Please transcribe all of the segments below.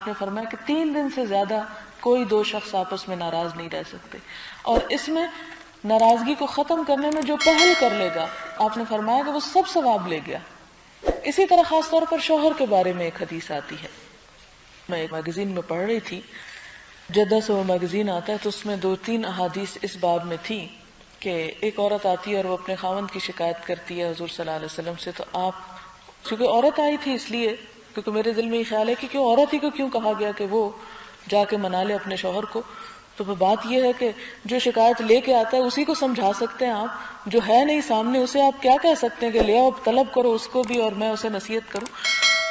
نے فرمایا کہ 3 دن سے زیادہ کوئی 2 شخص آپس میں ناراض نہیں رہ سکتے، اور اس میں ناراضگی کو ختم کرنے میں جو پہل کر لے گا، آپ نے فرمایا کہ وہ سب ثواب لے گیا۔ اسی طرح خاص طور پر شوہر کے بارے میں ایک حدیث آتی ہے، میں ایک میگزین میں پڑھ رہی تھی، جدہ سے وہ میگزین آتا ہے، تو اس میں 2-3 احادیث اس باب میں تھی کہ ایک عورت آتی ہے اور وہ اپنے خاوند کی شکایت کرتی ہے حضور صلی اللہ علیہ وسلم سے، تو آپ، چونکہ عورت آئی تھی اس لیے، کیونکہ میرے دل میں یہ خیال ہے کہ کیوں عورت ہی کو کیوں کہا گیا کہ وہ جا کے منا لے اپنے شوہر کو، تو وہ بات یہ ہے کہ جو شکایت لے کے آتا ہے اسی کو سمجھا سکتے ہیں آپ، جو ہے نہیں سامنے اسے آپ کیا کہہ سکتے ہیں کہ لے آؤ طلب کرو اس کو بھی اور میں اسے نصیحت کروں۔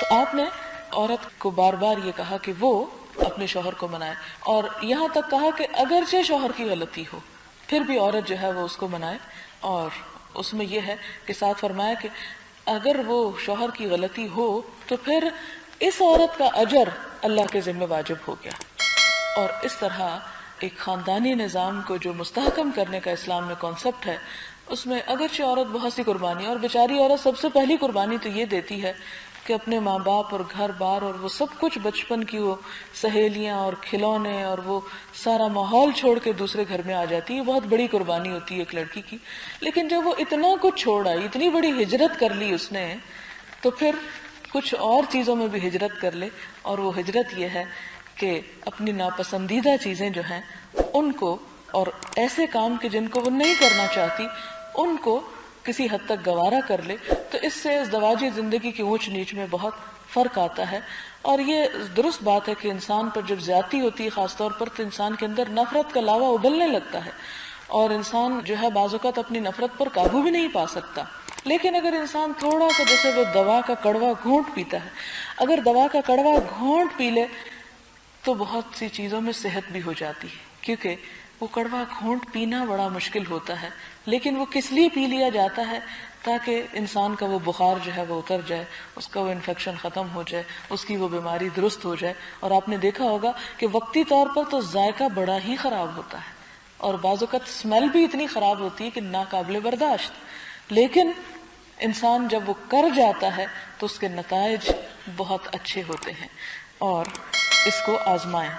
تو آپ نے عورت کو بار بار یہ کہا کہ وہ اپنے شوہر کو منائے، اور یہاں تک کہا کہ اگرچہ شوہر کی غلطی ہو پھر بھی عورت جو ہے وہ اس کو منائے، اور اس میں یہ ہے کہ ساتھ فرمایا کہ اگر وہ شوہر کی غلطی ہو تو پھر اس عورت کا اجر اللہ کے ذمہ واجب ہو گیا۔ اور اس طرح ایک خاندانی نظام کو جو مستحکم کرنے کا اسلام میں کانسیپٹ ہے، اس میں اگرچہ عورت بہت سی قربانی، اور بیچاری عورت سب سے پہلی قربانی تو یہ دیتی ہے کہ اپنے ماں باپ اور گھر بار اور وہ سب کچھ بچپن کی وہ سہیلیاں اور کھلونے اور وہ سارا ماحول چھوڑ کے دوسرے گھر میں آ جاتی ہے، بہت بڑی قربانی ہوتی ہے ایک لڑکی کی۔ لیکن جب وہ اتنا کچھ چھوڑ آئی، اتنی بڑی ہجرت کر لی اس نے، تو پھر کچھ اور چیزوں میں بھی ہجرت کر لے، اور وہ ہجرت یہ ہے کہ اپنی ناپسندیدہ چیزیں جو ہیں ان کو، اور ایسے کام کے جن کو وہ نہیں کرنا چاہتی ان کو کسی حد تک گوارا کر لے، تو اس سے ازدواجی زندگی کی اونچ نیچ میں بہت فرق آتا ہے۔ اور یہ درست بات ہے کہ انسان پر جب زیادتی ہوتی ہے خاص طور پر، تو انسان کے اندر نفرت کا لاوا ابلنے لگتا ہے، اور انسان جو ہے بعض اوقات اپنی نفرت پر قابو بھی نہیں پا سکتا۔ لیکن اگر انسان تھوڑا سا، جیسے وہ دوا کا کڑوا گھونٹ پیتا ہے، اگر دوا کا کڑوا گھونٹ پی لے تو بہت سی چیزوں میں صحت بھی ہو جاتی ہے، کیونکہ وہ کڑوا گھونٹ پینا بڑا مشکل ہوتا ہے، لیکن وہ کس لیے پی لیا جاتا ہے؟ تاکہ انسان کا وہ بخار جو ہے وہ اتر جائے، اس کا وہ انفیکشن ختم ہو جائے، اس کی وہ بیماری درست ہو جائے۔ اور آپ نے دیکھا ہوگا کہ وقتی طور پر تو ذائقہ بڑا ہی خراب ہوتا ہے، اور بعض اوقات اسمیل بھی اتنی خراب ہوتی ہے کہ ناقابل برداشت، لیکن انسان جب وہ کر جاتا ہے تو اس کے نتائج بہت اچھے ہوتے ہیں، اور اس کو آزمائیں۔